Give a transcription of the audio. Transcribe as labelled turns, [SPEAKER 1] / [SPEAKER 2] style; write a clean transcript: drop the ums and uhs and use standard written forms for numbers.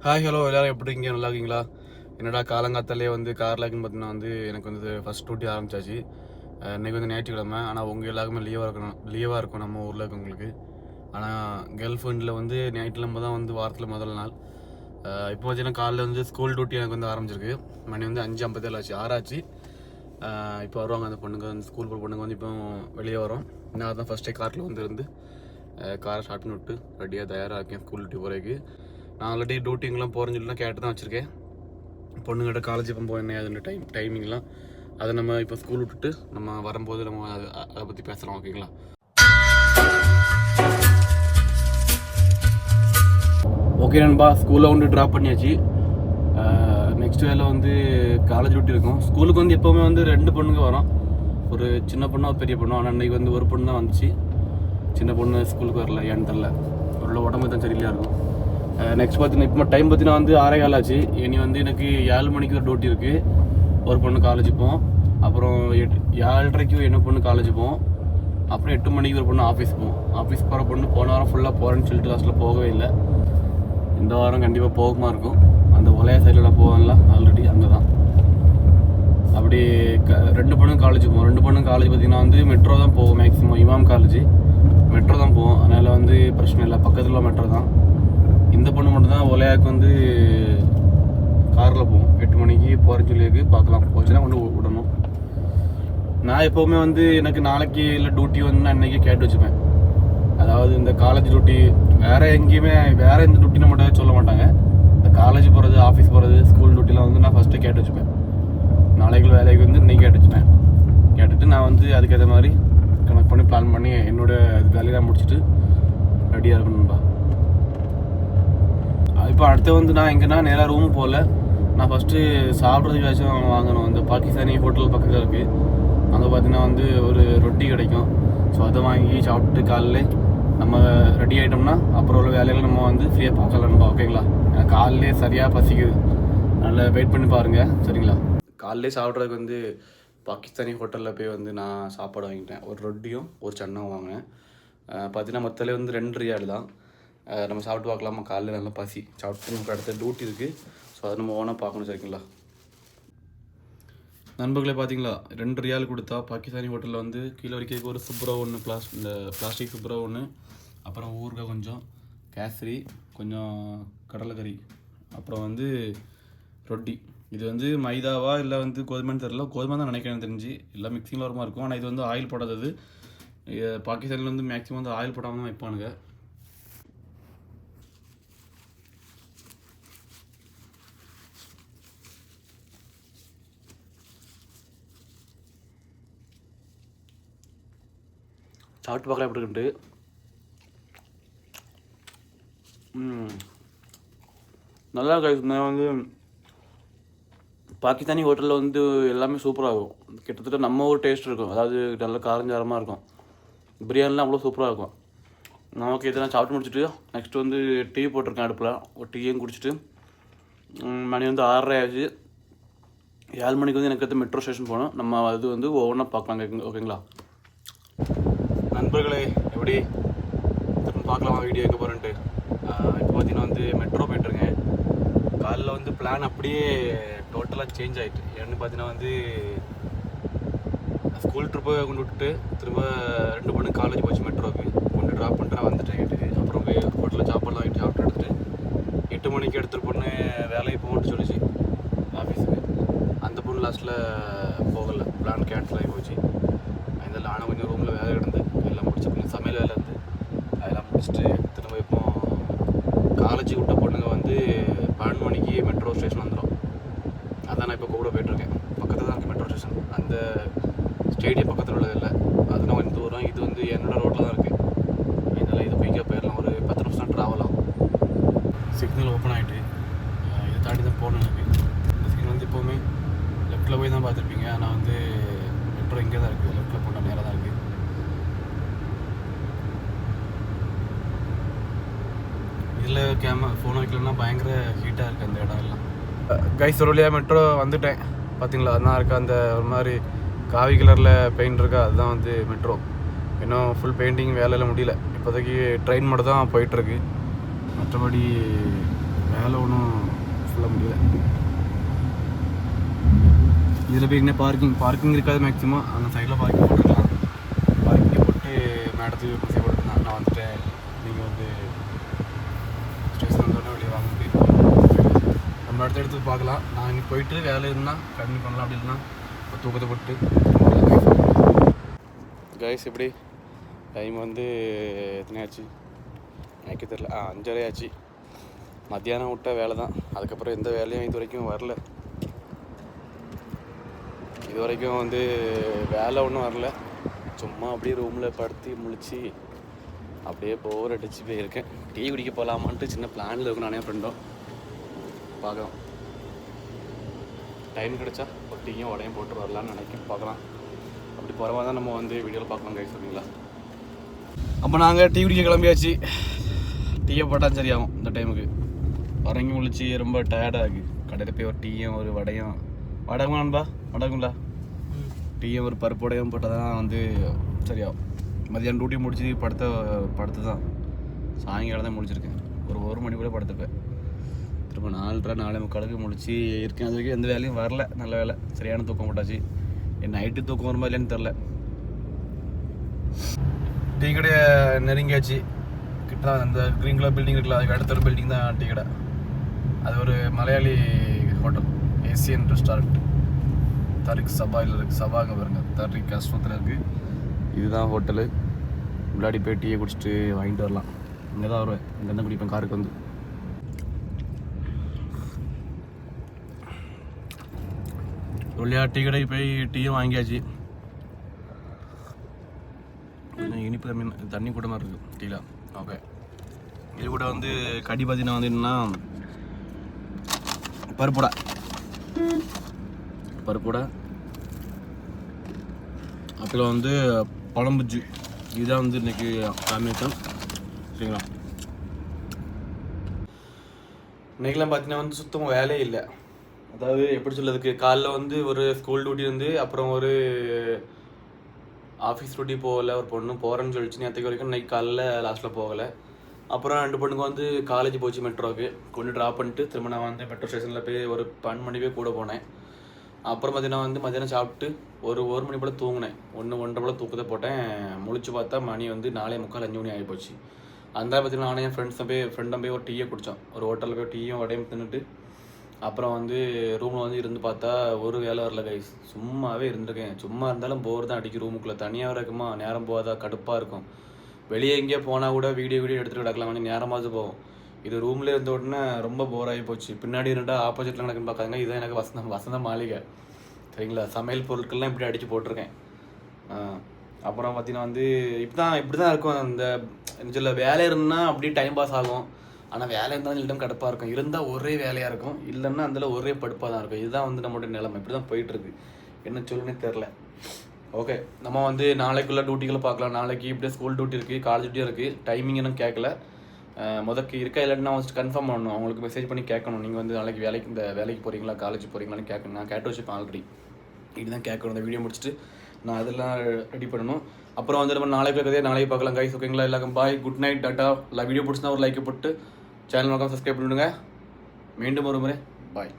[SPEAKER 1] Hi hello எல்லோரும் எப்படி இருக்கீங்க? நல்லா இருக்கீங்களா? என்னடா காலங்காத்தாலே வந்து காரில் இருக்குன்னு பார்த்தீங்கன்னா எனக்கு வந்து ஃபஸ்ட் டியூட்டி ஆரம்பிச்சாச்சு. இன்றைக்கி வந்து ஞாயிற்றுக்கிழமை. ஆனால் உங்கள் எல்லாருக்குமே லீவாக இருக்கும் நம்ம ஊரில் இருக்கவங்களுக்கு. ஆனால் கேர்ள் ஃப்ரெண்டில் வந்து ஞாயிற்றுக்கிழமை தான் வந்து வாரத்தில் முதல் நாள். இப்போ பார்த்தீங்கன்னா காலையில் வந்து ஸ்கூல் டியூட்டி எனக்கு வந்து ஆரம்பிச்சிருக்கு. மணி வந்து 5:57 ஆச்சு, 6 ஆச்சு. இப்போ வருவாங்க அந்த பொண்ணுங்க, அந்த ஸ்கூல் போகிற பொண்ணுங்க வந்து இப்போ வெளியே வரும். நான் தான் ஃபஸ்ட்டே காரில் வந்து இருந்து காரை ஸ்டார்ட் பண்ணி விட்டு ரெடியாக தயாராக இருக்கேன் ஸ்கூல் டியூட்டி போகிறதுக்கு. நான் ஆல்ரெடி டியூட்டிங்கெலாம் போகிறேன்னு சொல்லி கேட்டு தான் வச்சுருக்கேன். பொண்ணுங்கிட்ட காலேஜ் இப்போ போய் என்ன அதுன்னு டைமிங்லாம் அதை நம்ம இப்போ ஸ்கூல் விட்டுட்டு நம்ம வரும்போது நம்ம அதை பற்றி பேசுகிறோம். ஓகேங்களா? ஓகே நண்பா, ஸ்கூலில் வந்து ட்ராப் பண்ணியாச்சு. நெக்ஸ்ட் வேலை வந்து காலேஜ் டியூட்டி இருக்கும். ஸ்கூலுக்கு வந்து எப்போவுமே வந்து 2 பொண்ணுங்க வரும், ஒரு சின்ன பொண்ணு ஒரு பெரிய பொண்ணு. ஆனால் அன்றைக்கி வந்து ஒரு பொண்ணு தான் வந்துச்சு. சின்ன பொண்ணு ஸ்கூலுக்கு வரல, ஏன்னு தெரில, உள்ள உடம்பு தான் சரியில்லையாக இருக்கும். நெக்ஸ்ட் பார்த்தீங்கன்னா இப்போ டைம் பார்த்தீங்கன்னா வந்து 6:15 ஆச்சு. இனி வந்து எனக்கு 7 மணிக்கு ஒரு டியூட்டி இருக்குது. ஒரு பொண்ணு காலேஜ் போவோம், அப்புறம் 7:30க்கு என்ன பொண்ணு காலேஜ் போவோம், அப்புறம் 8 மணிக்கு ஒரு பொண்ணு ஆஃபீஸ் போவோம். ஆஃபீஸ் போகிற பொண்ணு போன வாரம் ஃபுல்லாக போகிறேன்னு சொல்லிட்டு லாஸ்ட்டில் போகவே இல்லை. இந்த வாரம் கண்டிப்பாக போகுமா இருக்கும். அந்த ஒலையா சைடில் போவேன்ல ஆல்ரெடி, அங்கே தான். அப்படி 2 பொண்ணும் காலேஜ் போவோம். 2 பொண்ணும் காலேஜ் பார்த்திங்கன்னா வந்து மெட்ரோ தான் போவோம். மேக்ஸிமம் இமாம் காலேஜ் மெட்ரோ தான் போவோம். அதனால் வந்து பிரச்சனை இல்லை, பக்கத்தில் மெட்ரோ தான். இந்த பொண்ணு மட்டும் தான் ஒலையாவுக்கு வந்து காரில் போவோம். 8 மணிக்கு போகிறேன்னு சொல்லியிருக்கு. பார்க்கலாம், போச்சுன்னா கொண்டு விடணும். நான் எப்போவுமே வந்து எனக்கு நாளைக்கு இல்லை டியூட்டி வந்து நான் இன்றைக்கி கேட்டு வச்சுப்பேன். அதாவது இந்த காலேஜ் டியூட்டி வேறு எங்கேயுமே வேறு எந்த டியூட்டின்னு மட்டும் சொல்ல மாட்டாங்க. இந்த காலேஜ் போகிறது, ஆஃபீஸ் போகிறது, ஸ்கூல் டியூட்டிலாம் வந்து நான் ஃபஸ்ட்டு கேட்டு வச்சுப்பேன். நாளைக்கு வேலைக்கு வந்து இன்றைக்கி கேட்டு வச்சுப்பேன். கேட்டுட்டு நான் வந்து அதுக்கேற்ற மாதிரி கனெக்ட் பண்ணி பிளான் பண்ணி என்னோடய வேலையெல்லாம் முடிச்சுட்டு ரெடியாக இருக்கணும்பா. இப்போ அடுத்து வந்து நான் எங்கன்னா நேராக ரூம் போகல. நான் ஃபஸ்ட்டு சாப்பிட்றதுக்கு ஏதாச்சும் வாங்கணும். இந்த பாகிஸ்தானி ஹோட்டல் பக்கத்தில் இருக்குது. அங்கே பார்த்தீங்கன்னா வந்து ஒரு ரொட்டி கிடைக்கும். ஸோ அதை வாங்கி சாப்பிட்டு காலையில் நம்ம ரெடி ஆகிட்டோம்னா அப்புறம் உள்ள வேலையில் நம்ம வந்து ஃப்ரீயாக பார்க்கலாம்ப்பா. ஓகேங்களா? எனக்கு காலையிலே சரியாக பசிக்குது, நல்லா வெயிட் பண்ணி பாருங்கள். சரிங்களா? காலையிலே சாப்பிட்றதுக்கு வந்து பாகிஸ்தானி ஹோட்டலில் போய் வந்து நான் சாப்பாடு வாங்கிட்டேன். ஒரு ரொட்டியும் ஒரு சன்னாவும் வாங்கினேன். பார்த்தீங்கன்னா மொத்தத்தில் வந்து 2 ரியால் தான். நம்ம சாப்பிட்டு பார்க்கலாமா? காலையில் நல்லா பசி. சாப்பிட்டு நமக்கு அடுத்த டியூட்டி இருக்குது. ஸோ அதை நம்ம ஓனாக பார்க்கணும். சரிங்களா நண்பர்களே? பார்த்தீங்களா, 2 ரியால் கொடுத்தா பாகிஸ்தானி ஹோட்டலில் வந்து கீழே வரைக்கும் ஒரு சுப்ரோ ஒன்று, இந்த பிளாஸ்டிக் சுப்ரோ ஒன்று, அப்புறம் ஊறுகாய் கொஞ்சம், கேசரி கொஞ்சம், கடலைக்கறி, அப்புறம் வந்து ரொட்டி. இது வந்து மைதாவா இல்லை வந்து கோதுமைன்னு தெரில. கோதுமை தான் நினைக்கிறேன், தெரிஞ்சு எல்லாம் மிக்சிங்கில் வரமா இருக்கும். ஆனால் இது வந்து ஆயில் போடாதது. பாகிஸ்தானில் வந்து மேக்ஸிமம் வந்து ஆயில் போடாமல் தான் வைப்பானுங்க. சாப்பிட்டு பார்க்கலாம் எப்படி இருக்குன்ட்டு. நல்லா இருக்கு. நான் வந்து பாகிஸ்தானி ஹோட்டலில் வந்து எல்லாமே சூப்பராக இருக்கும். கிட்டத்தட்ட நம்ம ஒரு டேஸ்ட் இருக்கும். அதாவது நல்ல காரஞ்சாரமாக இருக்கும். பிரியாணிலாம் அவ்வளோ சூப்பராக இருக்கும். நமக்கு இதெல்லாம் சாப்பிட்டு முடிச்சுட்டு நெக்ஸ்ட் வந்து டீ போட்டிருக்கேன் அடுப்பில். ஒரு டீயும் குடிச்சிட்டு மணி வந்து 6:30 ஆச்சு. 7 மணிக்கு வந்து எனக்கு அடுத்து மெட்ரோ ஸ்டேஷன் போகணும். நம்ம அது வந்து ஒவ்வொன்றா பார்க்கலாம். ஓகேங்களா நண்பர்களே? எப்படி திரும்ப பார்க்கலாமா வீடியோ எங்கே போகிறேன்ட்டு? இப்போ பார்த்தீங்கன்னா வந்து மெட்ரோ போய்ட்டுருக்கேன். காலையில் வந்து பிளான் அப்படியே டோட்டலாக சேஞ்ச் ஆகிட்டு. ஏன்னு பார்த்தீங்கன்னா வந்து ஸ்கூல் ட்ரிப்பை கொண்டு விட்டுட்டு திரும்ப 2 பொண்ணு காலேஜ் போச்சு. மெட்ரோவுக்கு கொண்டு ட்ராப் பண்ணிட்டு நான் வந்துட்டேன் வீட்டுக்கு. அப்புறம் போய் ஹோட்டலில் சாப்பாடுலாம் வாங்கிட்டு சாப்பிட்டு எடுத்துட்டு 8 மணிக்கு எடுத்துகிட்டு பொண்ணு வேலைக்கு போகணும்னு சொல்லிச்சு ஆஃபீஸுக்கு. அந்த பொண்ணு லாஸ்ட்டில் போகலை, பிளான் கேன்சல் ஆகி போச்சு. அதில் ஆனால் கொஞ்சம் ரூமில் வேலை கிடந்து எல்லாம் முடிச்சு, கொஞ்சம் சமையல் வேலை இருந்து அதெல்லாம் முடிச்சுட்டு திரும்ப இப்போ காலேஜுக்கு விட்ட பொண்ணுங்க வந்து 12 மணிக்கு மெட்ரோ ஸ்டேஷன் வந்துடும். அதான் நான் இப்போ கூட போய்ட்டுருக்கேன். பக்கத்தில் தான் இருக்குது மெட்ரோ ஸ்டேஷன். அந்த ஸ்டேடியம் பக்கத்தில் உள்ளது இல்லை, அதுனா கொஞ்சம் தூரம். இது வந்து என்னோடய ரோட்டில் தான் இருக்குது. இதெல்லாம் இது போய்க்க போயிடலாம். ஒரு 10 நிமிஷம் ட்ராவல் ஆகும். சிக்னல் ஓப்பன் ஆகிட்டு இதை தாண்டி தான் போகணும் எனக்கு. இந்த சிக்னல் வந்து எப்போவுமே லெஃப்ட்டில் போய் தான் பார்த்துருப்பீங்க. ஆனால் வந்து மெட்ரோ இங்கே தான் இருக்குது. லெஃப்ட்டில் போட்டால் நேராக தான் இருக்குது. இதில் ஃபோன் வைக்கலன்னா பயங்கர ஹீட்டாக இருக்குது அந்த இடம் எல்லாம். கைஸ் ஒரு வழியாக மெட்ரோ வந்துட்டேன். பார்த்தீங்களா, அதான் இருக்கா அந்த ஒரு மாதிரி காவி கலரில் பெயிண்ட் இருக்கா, அதுதான் வந்து மெட்ரோ. இன்னும் ஃபுல் பெயிண்டிங் வேலையில் முடியல. இப்போதைக்கு ட்ரெயின் மட்டும் தான் போயிட்டுருக்கு. மற்றபடி வேலை ஒன்றும் சொல்ல முடியல. இதில் போய் என்ன பார்க்கிங் இருக்காது. மேக்ஸிமம் அந்த சைடில் பார்க்கிங் போட்டுருக்கலாம். பார்க்கிங்கை போட்டு மேடத்துக்கு மெசேஜ் போட்டுருந்தேன், நான் வந்துட்டேன், நீங்கள் வந்து ஸ்டேஷன் வந்தோடனே வெளியே வாங்க முடியும். நம்ம அடுத்த இடத்துக்கு பார்க்கலாம். நான் இன்னைக்கு போயிட்டு வேலை இருந்தால் கண்டினியூ பண்ணலாம். அப்படி இல்லைன்னா தூக்கத்தை போட்டு கைஸ். எப்படி டைம் வந்து எத்தனை ஆச்சு எனக்கு தெரில. 5:30 ஆச்சு. மத்தியானம் விட்ட வேலை தான். அதுக்கப்புறம் எந்த வேலையும் இது வரைக்கும் வரல. இது வரைக்கும் வந்து வேலை ஒன்றும் வரல. சும்மா அப்படியே ரூமில் படுத்து முழிச்சு அப்படியே போர் அடிச்சு போயிருக்கேன். டீ குடிக்க போகலாமான்ட்டு சின்ன பிளானில் இருக்கும் நானே ஃப்ரெண்டும். பார்க்கலாம், டைம் கிடச்சா ஒரு டீயும் உடையும் போட்டு வரலான்னு நினைக்கிறேன். பார்க்கலாம். அப்படி போகிறவா தான் நம்ம வந்து வீடியோவில் பார்க்கலாம் கைஸ், சரிங்களா? அப்போ நாங்கள் டீ குடிக்க கிளம்பியாச்சு. டீயை போட்டால் சரியாகும் இந்த டைமுக்கு. வரங்கி முழிச்சு ரொம்ப டயர்டாக இருக்குது. கடையில் போய் ஒரு டீயும் ஒரு வடையும், வடகுமா நண்பா, வடகுங்களா, டீயும் ஒரு பருப்புடையும் போட்டால் தான் வந்து சரியாகும். மதியானம் டியூட்டி முடிச்சு படுத்து தான் சாயங்காலம் தான் முடிச்சிருக்கேன். ஒரு மணி கூட படுத்துப்பேன். திரும்ப 4:30-4:45 முடிச்சு இருக்கேன். அது வரைக்கும் எந்த வேலையும் வரல. நல்ல வேலை, சரியான தூக்கம் போட்டாச்சு. என் நைட்டு தூக்கம் வருமா இல்லைன்னு தெரில. டீ கடை நெருங்கியாச்சு. கிட்ட அந்த க்ரீன் கலர் பில்டிங் இருக்குல்ல, அதுக்கு அடுத்த ஒரு பில்டிங் தான் டீ கடை. அது ஒரு மலையாளி ஹோட்டல், ஏசியன் ரெஸ்டாரண்ட். தரிக் சபாயில் இருக்குது. சபாங்க பாருங்க, தரிக் ஆஸ்பத்திரி இருக்குது. இதுதான் ஹோட்டலு. முன்னாடி போய் டீயை குடிச்சிட்டு வாங்கிட்டு வரலாம். இங்கே தான் வருவேன், இங்கேருந்து குடிப்பேன் காருக்கு வந்து. சொல்லியா டீ கடைக்கு போய் டீயும் வாங்கியாச்சு. இனிப்பு தண்ணி கூட மாதிரி இருக்குது டீல. ஓகே, இது கூட வந்து கடி பார்த்தீங்கன்னா வந்து என்னன்னா பருப்புடை அப்புறம் வந்து பழம்புஜி. இதுதான் வந்து இன்னைக்கு காம்பினேஷன், சரிங்களா? இன்னைக்கெல்லாம் பார்த்தீங்கன்னா வந்து சுத்தமாக வேலையே இல்லை. அதாவது எப்படி சொல்லதுக்கு, காலைல வந்து ஒரு ஸ்கூல் டியூட்டி இருந்து அப்புறம் ஒரு ஆஃபீஸ் டியூட்டி போகலை. ஒரு பொண்ணு போகிறேன்னு சொல்லிச்சு நேற்றுக்கு வரைக்கும். இன்னைக்கு காலைல லாஸ்ட்டில் போகலை. அப்புறம் 2 பொண்ணுங்க வந்து காலேஜ் போச்சு, மெட்ரோவுக்கு கொண்டு ட்ராப் பண்ணிட்டு திரும்ப நான் வந்து மெட்ரோ ஸ்டேஷனில் போய் ஒரு 12 மணி போய் கூட போனேன். அப்புறம் பார்த்தீங்கன்னா வந்து மத்தியானம் சாப்பிட்டு ஒரு மணி போல் தூங்கினேன். 1-1:30 போல் தூக்கத்தை போட்டேன். முழிச்சு பார்த்தா மணி வந்து 4:45-5 மணி ஆகிப்போச்சு. அந்த பார்த்தீங்கன்னா நானே என் ஃப்ரெண்டும் போய் ஒரு டீயை குடித்தோம். ஒரு ஹோட்டலில் போய் டீயும் வடையும் தின்னுட்டு அப்புறம் வந்து ரூமில் வந்து இருந்து பார்த்தா ஒரு வேலை வரல கைஸ். சும்மாவே இருந்திருக்கேன். சும்மா இருந்தாலும் போர் தான் அடிக்கும். ரூமுக்குள்ளே தனியாக இருக்குமா, நேரம் போகாதா, கடுப்பாக இருக்கும். வெளியே எங்கேயே போனால் கூட வீடியோ எடுத்துகிட்டு கிடக்கலாம், கொஞ்சம் நேரமாவது போகும். இது ரூம்லேயே இருந்த உடனே ரொம்ப போராகி போச்சு. பின்னாடி இருந்தா ஆப்போசிட்டில் நடக்குன்னு பார்க்காங்க. இதுதான் எனக்கு வசந்த மாளிகை, சரிங்களா? சமையல் பொருட்கள்லாம் இப்படி அடித்து போட்டிருக்கேன். அப்புறம் பார்த்தீங்கன்னா வந்து இப்படி தான் இருக்கும். அந்த சில வேலை இருந்தால் அப்படியே டைம் பாஸ் ஆகும். ஆனால் வேலை இருந்தாலும் இல்லைன்னா கடுப்பாக இருக்கும். இருந்தால் ஒரே வேலையாக இருக்கும், இல்லைன்னா அதில் ஒரே படுப்பாக தான் இருக்கும். இதுதான் வந்து நம்மளுடைய நிலைமை. இப்படி தான் போயிட்டுருக்கு. என்ன சொல்லுன்னே தெரில. ஓகே, நம்ம வந்து நாளைக்குள்ள டியூட்டிகளை பார்க்கலாம். நாளைக்கு இப்படியே ஸ்கூல் டியூட்டி இருக்குது, காலேஜ் டியூட்டியும் இருக்குது. டைமிங் இன்னும் கேட்கல. முதக்கு இருக்கா இல்லைன்னா ஃபஸ்ட்டு கன்ஃபார்ம் பண்ணணும். அவங்களுக்கு மெசேஜ் பண்ணி கேட்கணும். நீங்கள் வந்து நாளைக்கு வேலைக்கு போகிறீங்களா, காலேஜ் போகிறீங்களான்னு கேட்கணும். நான் கேட்டு வச்சுப்பேன் ஆல்ரெடி. இப்படி தான் கேட்கணும். இந்த வீடியோ முடிச்சுட்டு நான் அதெல்லாம் ரெடி பண்ணணும். அப்புறம் வந்து நம்ம நாளைக்கு இருக்கிறதே நாளைக்கு பார்க்கலாம் கைஸ், ஓகேங்களா? எல்லாருக்கும் பாய், குட் நைட், டாட்டா. இல்லை வீடியோ பிடிச்சினா ஒரு லைக் போட்டு சேனல் மறக்காம சப்ஸ்கிரைப் பண்ணிவிடுங்க. மீண்டும் ஒரு முறை பாய்.